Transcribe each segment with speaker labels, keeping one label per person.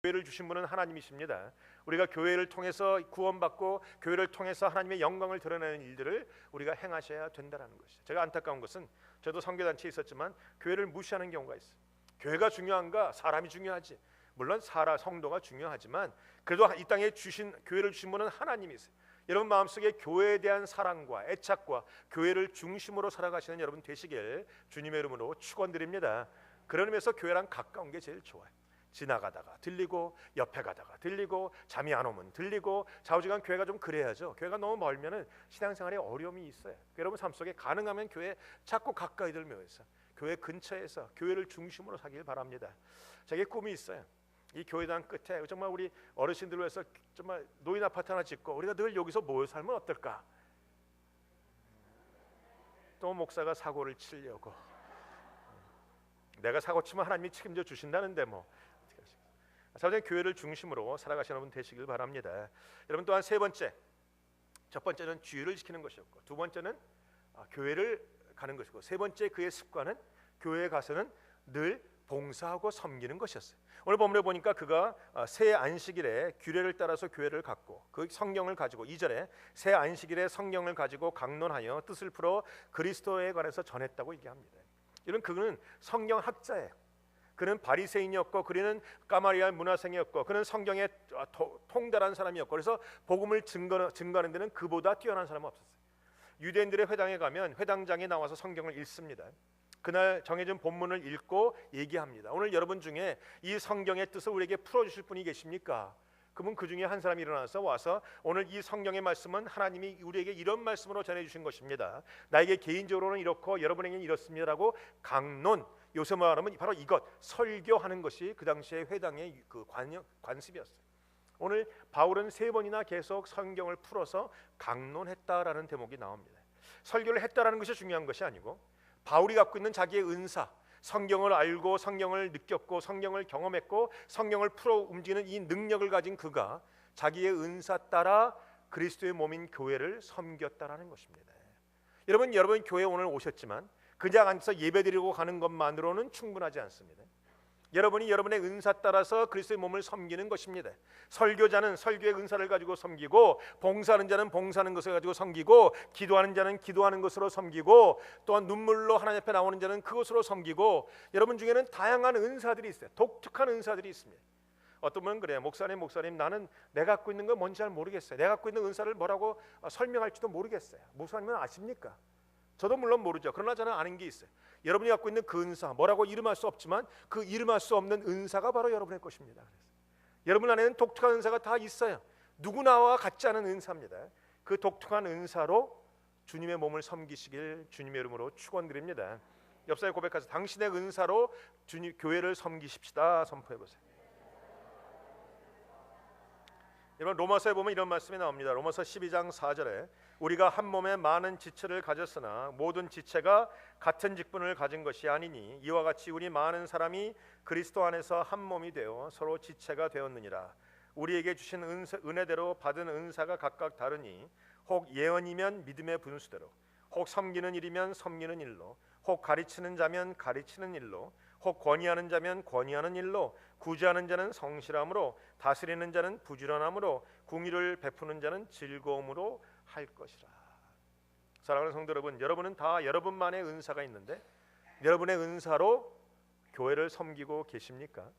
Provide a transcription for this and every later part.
Speaker 1: 교회를 주신 분은 하나님이십니다. 우리가 교회를 통해서 구원받고 교회를 통해서 하나님의 영광을 드러내는 일들을 우리가 행하셔야 된다는 것이죠. 제가 안타까운 것은 저도 선교단체에 있었지만 교회를 무시하는 경우가 있어요. 교회가 중요한가? 사람이 중요하지. 물론 성도가 중요하지만 그래도 이 땅에 주신 교회를 주신 분은 하나님이세요. 여러분 마음속에 교회에 대한 사랑과 애착과 교회를 중심으로 살아가시는 여러분 되시길 주님의 이름으로 축원드립니다. 그런 의미에서 교회랑 가까운 게 제일 좋아요. 지나가다가 들리고 옆에 가다가 들리고 잠이 안 오면 들리고 좌우지간 교회가 좀 그래야죠. 교회가 너무 멀면은 신앙생활에 어려움이 있어요. 여러분 삶 속에 가능하면 교회 자꾸 가까이 들면서 교회 근처에서 교회를 중심으로 사길 바랍니다. 자기 꿈이 있어요. 이 교회당 끝에 정말 우리 어르신들을 위해서 정말 노인 아파트 하나 짓고 우리가 늘 여기서 모여 살면 어떨까? 또 목사가 사고를 치려고. 내가 사고 치면 하나님이 책임져 주신다는데 뭐. 사실 교회를 중심으로 살아가시는 분 되시길 바랍니다. 여러분 또한 세 번째, 첫 번째는 주의를 지키는 것이었고, 두 번째는 교회를 가는 것이고, 세 번째 그의 습관은 교회에 가서는 늘 봉사하고 섬기는 것이었어요. 오늘 본문에 보니까 그가 새 안식일에 규례를 따라서 교회를 갔고 그 성경을 가지고 2절에 새 안식일에 성경을 가지고 강론하여 뜻을 풀어 그리스도에 관해서 전했다고 얘기합니다. 이런 그는 성경학자예요. 그는 바리새인이었고 그는 가말리엘 문화생이었고 그는 성경에 통달한 사람이었고 그래서 복음을 증거하는 데는 그보다 뛰어난 사람은 없었어요. 유대인들의 회당에 가면 회당장에 나와서 성경을 읽습니다. 그날 정해진 본문을 읽고 얘기합니다. 오늘 여러분 중에 이 성경의 뜻을 우리에게 풀어주실 분이 계십니까? 그분 그 중에 한 사람이 일어나서 와서 오늘 이 성경의 말씀은 하나님이 우리에게 이런 말씀으로 전해주신 것입니다. 나에게 개인적으로는 이렇고 여러분에게는 이렇습니다라고 강론, 요새 말하면 바로 이것 설교하는 것이 그 당시에 회당의 그 관습이었어요. 오늘 바울은 세 번이나 계속 성경을 풀어서 강론했다라는 대목이 나옵니다. 설교를 했다라는 것이 중요한 것이 아니고 바울이 갖고 있는 자기의 은사, 성경을 알고 성경을 느꼈고 성경을 경험했고 성경을 풀어 움직이는 이 능력을 가진 그가 자기의 은사 따라 그리스도의 몸인 교회를 섬겼다라는 것입니다. 여러분 교회에 오늘 오셨지만 그냥 앉아서 예배드리고 가는 것만으로는 충분하지 않습니다. 여러분이 여러분의 은사 따라서 그리스도의 몸을 섬기는 것입니다. 설교자는 설교의 은사를 가지고 섬기고 봉사하는 자는 봉사하는 것을 가지고 섬기고 기도하는 자는 기도하는 것으로 섬기고 또한 눈물로 하나님 앞에 나오는 자는 그것으로 섬기고 여러분 중에는 다양한 은사들이 있어요. 독특한 은사들이 있습니다. 어떤 분은 그래요. 목사님 나는 내가 갖고 있는 건 뭔지 잘 모르겠어요. 내가 갖고 있는 은사를 뭐라고 설명할지도 모르겠어요. 목사님은 아십니까? 저도 물론 모르죠. 그러나 저는 아는 게 있어요. 여러분이 갖고 있는 그 은사 뭐라고 이름할 수 없지만 그 이름할 수 없는 은사가 바로 여러분의 것입니다. 그래서 여러분 안에는 독특한 은사가 다 있어요. 누구나와 같지 않은 은사입니다. 그 독특한 은사로 주님의 몸을 섬기시길 주님의 이름으로 축원드립니다. 옆사람에 고백하세요. 당신의 은사로 주님 교회를 섬기십시다. 선포해 보세요. 여러분 로마서에 보면 이런 말씀이 나옵니다. 로마서 12장 4절에 우리가 한 몸에 많은 지체를 가졌으나 모든 지체가 같은 직분을 가진 것이 아니니 이와 같이 우리 많은 사람이 그리스도 안에서 한 몸이 되어 서로 지체가 되었느니라. 우리에게 주신 은혜대로 받은 은사가 각각 다르니 혹 예언이면 믿음의 분수대로 혹 섬기는 일이면 섬기는 일로 혹 가르치는 자면 가르치는 일로 혹 권위하는 자면 권위하는 일로 구제하는 자는 성실함으로 다스리는 자는 부지런함으로 궁의를 베푸는 자는 즐거움으로 할 것이라. 사랑하는 성도 여러분, 여러분은 다 여러분만의 은사가 있는데 여러분의 은사로 교회를 섬기고 계십니까?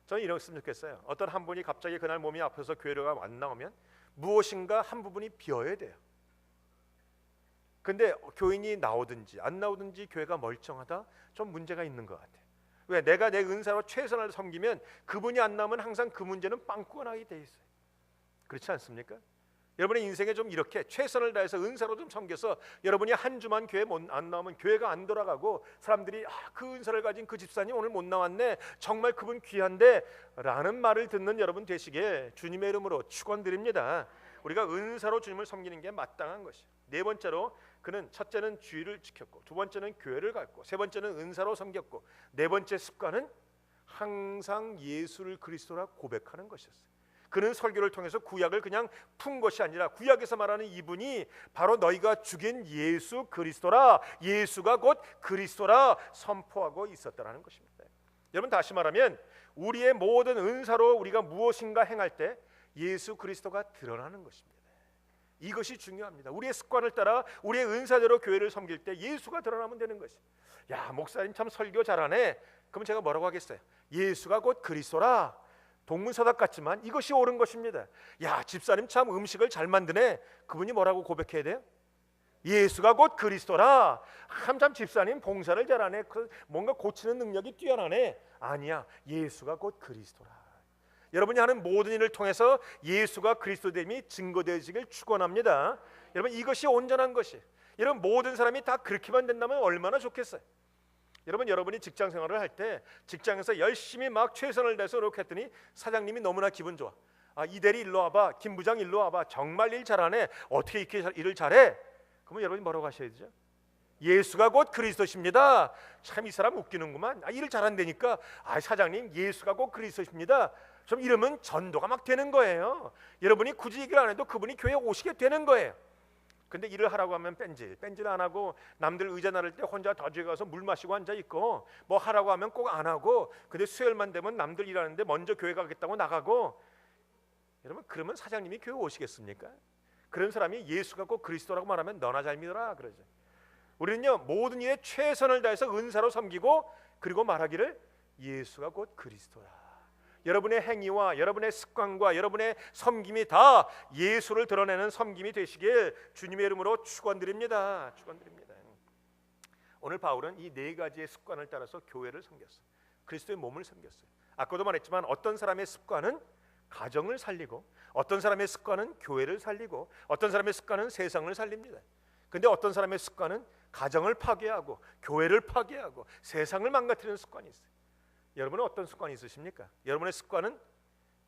Speaker 1: 저는 이랬으면 좋겠어요. 어떤 한 분이 갑자기 그날 몸이 아파서 교회로 안 나오면 무엇인가 한 부분이 비어야 돼요. 근데 교인이 나오든지 안 나오든지 교회가 멀쩡하다? 좀 문제가 있는 것 같아요. 왜? 내가 내 은사로 최선을 섬기면 그분이 안 나오면 항상 그 문제는 빵꾸가 나게 돼 있어요. 그렇지 않습니까? 여러분의 인생에 좀 이렇게 최선을 다해서 은사로 좀 섬겨서 여러분이 한 주만 교회 안 나오면 교회가 안 돌아가고 사람들이 그 은사를 가진 그 집사님 오늘 못 나왔네, 정말 그분 귀한데 라는 말을 듣는 여러분 되시게 주님의 이름으로 축원드립니다. 우리가 은사로 주님을 섬기는 게 마땅한 것이에요. 네 번째로 그는 첫째는 주의를 지켰고 두 번째는 교회를 갔고 세 번째는 은사로 섬겼고 네 번째 습관은 항상 예수를 그리스도라 고백하는 것이었어요. 그는 설교를 통해서 구약을 그냥 푼 것이 아니라 구약에서 말하는 이분이 바로 너희가 죽인 예수 그리스도라, 예수가 곧 그리스도라 선포하고 있었다라는 것입니다. 여러분 다시 말하면 우리의 모든 은사로 우리가 무엇인가 행할 때 예수 그리스도가 드러나는 것입니다. 이것이 중요합니다. 우리의 습관을 따라 우리의 은사대로 교회를 섬길 때 예수가 드러나면 되는 것이에요. 야, 목사님 참 설교 잘하네. 그럼 제가 뭐라고 하겠어요? 예수가 곧 그리스도라. 동문서답 같지만 이것이 옳은 것입니다. 야, 집사님 참 음식을 잘 만드네. 그분이 뭐라고 고백해야 돼요? 예수가 곧 그리스도라. 참 집사님 봉사를 잘하네. 뭔가 고치는 능력이 뛰어나네. 아니야, 예수가 곧 그리스도라. 여러분이 하는 모든 일을 통해서 예수가 그리스도됨이 증거되시길 축원합니다. 여러분, 이것이 온전한 것이. 여러분, 모든 사람이 다 그렇게만 된다면 얼마나 좋겠어요. 여러분, 여러분이 직장 생활을 할 때 직장에서 열심히 막 최선을 다해서 노력했더니 사장님이 너무나 기분 좋아. 아, 이 대리 일로 와봐. 김 부장 일로 와봐. 정말 일 잘하네. 어떻게 이렇게 일을 잘해? 그러면 여러분이 뭐라고 하셔야 되죠? 예수가 곧 그리스도십니다. 참 이 사람 웃기는구만. 아, 일을 잘한다니까. 아, 사장님 예수가 곧 그리스도십니다. 좀 이러면 전도가 막 되는 거예요. 여러분이 굳이 얘기를 안 해도 그분이 교회에 오시게 되는 거예요. 근데 일을 하라고 하면 뺀질 안 하고, 남들 의자 나를 때 혼자 더주에 가서 물 마시고 앉아 있고, 뭐 하라고 하면 꼭 안 하고, 근데 수요일만 되면 남들 일하는데 먼저 교회 가겠다고 나가고. 여러분, 그러면 사장님이 교회 오시겠습니까? 그런 사람이 예수가 꼭 그리스도라고 말하면 너나 잘 믿어라 그러죠. 우리는요, 모든 일에 최선을 다해서 은사로 섬기고, 그리고 말하기를 예수가 곧 그리스도라. 여러분의 행위와 여러분의 습관과 여러분의 섬김이 다 예수를 드러내는 섬김이 되시길 주님의 이름으로 축원드립니다. 축원드립니다. 오늘 바울은 이 네 가지의 습관을 따라서 교회를 섬겼어요. 그리스도의 몸을 섬겼어요. 아까도 말했지만 어떤 사람의 습관은 가정을 살리고, 어떤 사람의 습관은 교회를 살리고, 어떤 사람의 습관은 세상을 살립니다. 근데 어떤 사람의 습관은 가정을 파괴하고 교회를 파괴하고 세상을 망가뜨리는 습관이 있어요. 여러분은 어떤 습관이 있으십니까? 여러분의 습관은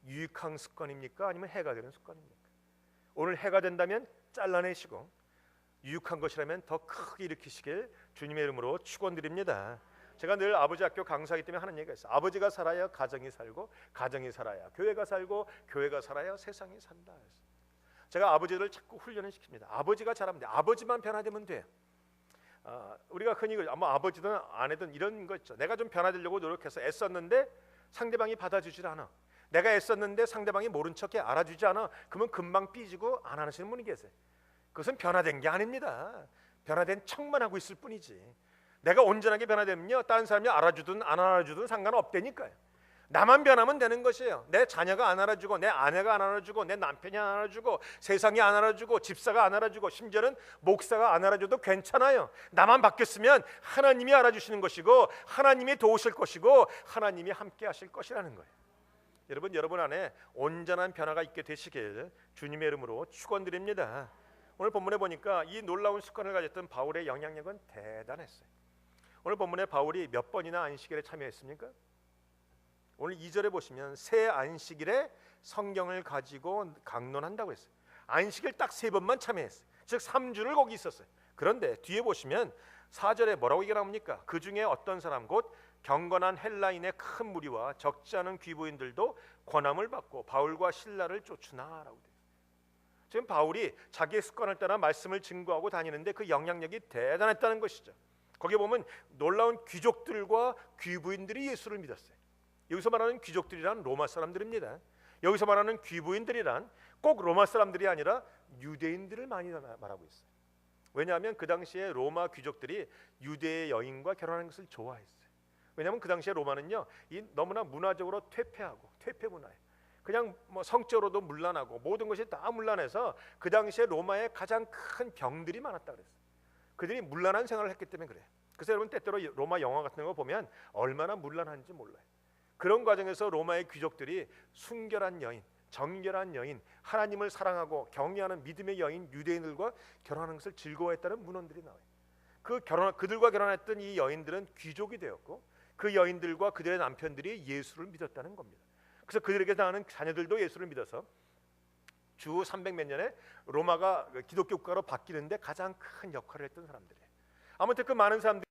Speaker 1: 유익한 습관입니까? 아니면 해가 되는 습관입니까? 오늘 해가 된다면 잘라내시고, 유익한 것이라면 더 크게 일으키시길 주님의 이름으로 축원드립니다. 제가 늘 아버지 학교 강사이기 때문에 하는 얘기가 있어요. 아버지가 살아야 가정이 살고, 가정이 살아야 교회가 살고, 교회가 살아야 세상이 산다. 제가 아버지를 자꾸 훈련을 시킵니다. 아버지가 잘하면 돼. 아버지만 변화되면 돼. 우리가 흔히 아마 아버지든 아내든 이런 거 있죠. 내가 좀 변화되려고 노력해서 애썼는데 상대방이 받아주질 않아. 내가 애썼는데 상대방이 모른 척해 알아주지 않아. 그러면 금방 삐지고 안 하시는 분이 계세요. 그것은 변화된 게 아닙니다. 변화된 척만 하고 있을 뿐이지. 내가 온전하게 변화되면요, 다른 사람이 알아주든 안 알아주든 상관없다니까요. 나만 변하면 되는 것이에요. 내 자녀가 안 알아주고, 내 아내가 안 알아주고, 내 남편이 안 알아주고, 세상이 안 알아주고, 집사가 안 알아주고, 심지어는 목사가 안 알아줘도 괜찮아요. 나만 바뀌었으면 하나님이 알아주시는 것이고, 하나님이 도우실 것이고, 하나님이 함께 하실 것이라는 거예요. 여러분 안에 온전한 변화가 있게 되시길 주님의 이름으로 축원드립니다. 오늘 본문에 보니까 이 놀라운 습관을 가졌던 바울의 영향력은 대단했어요. 오늘 본문에 바울이 몇 번이나 안식일에 참여했습니까? 오늘 2절에 보시면 새 안식일에 성경을 가지고 강론한다고 했어요. 안식일 딱 3번만 참여했어요. 즉 3주를 거기 있었어요. 그런데 뒤에 보시면 4절에 뭐라고 얘기가 나옵니까? 그 중에 어떤 사람 곧 경건한 헬라인의 큰 무리와 적지 않은 귀부인들도 권함을 받고 바울과 실라를 쫓으나라고 돼요. 지금 바울이 자기의 습관을 따라 말씀을 증거하고 다니는데 그 영향력이 대단했다는 것이죠. 거기에 보면 놀라운 귀족들과 귀부인들이 예수를 믿었어요. 여기서 말하는 귀족들이란 로마 사람들입니다. 여기서 말하는 귀부인들이란 꼭 로마 사람들이 아니라 유대인들을 많이 말하고 있어요. 왜냐하면 그 당시에 로마 귀족들이 유대의 여인과 결혼하는 것을 좋아했어요. 왜냐하면 그 당시에 로마는요, 이 너무나 문화적으로 퇴폐하고 퇴폐 문화예요. 그냥 뭐 성적으로도 문란하고 모든 것이 다 문란해서 그 당시에 로마에 가장 큰 병들이 많았다 그랬어요. 그들이 문란한 생활을 했기 때문에 그래요. 그래서 여러분 때때로 로마 영화 같은 거 보면 얼마나 문란한지 몰라요. 그런 과정에서 로마의 귀족들이 순결한 여인, 정결한 여인, 하나님을 사랑하고 경외하는 믿음의 여인 유대인들과 결혼하는 것을 즐거워했다는 문헌들이 나와요. 그들과 결혼했던 이 여인들은 귀족이 되었고, 그 여인들과 그들의 남편들이 예수를 믿었다는 겁니다. 그래서 그들에게 낳은 자녀들도 예수를 믿어서 주 300몇 년에 로마가 기독교 국가로 바뀌는데 가장 큰 역할을 했던 사람들이에요. 아무튼 그 많은 사람들이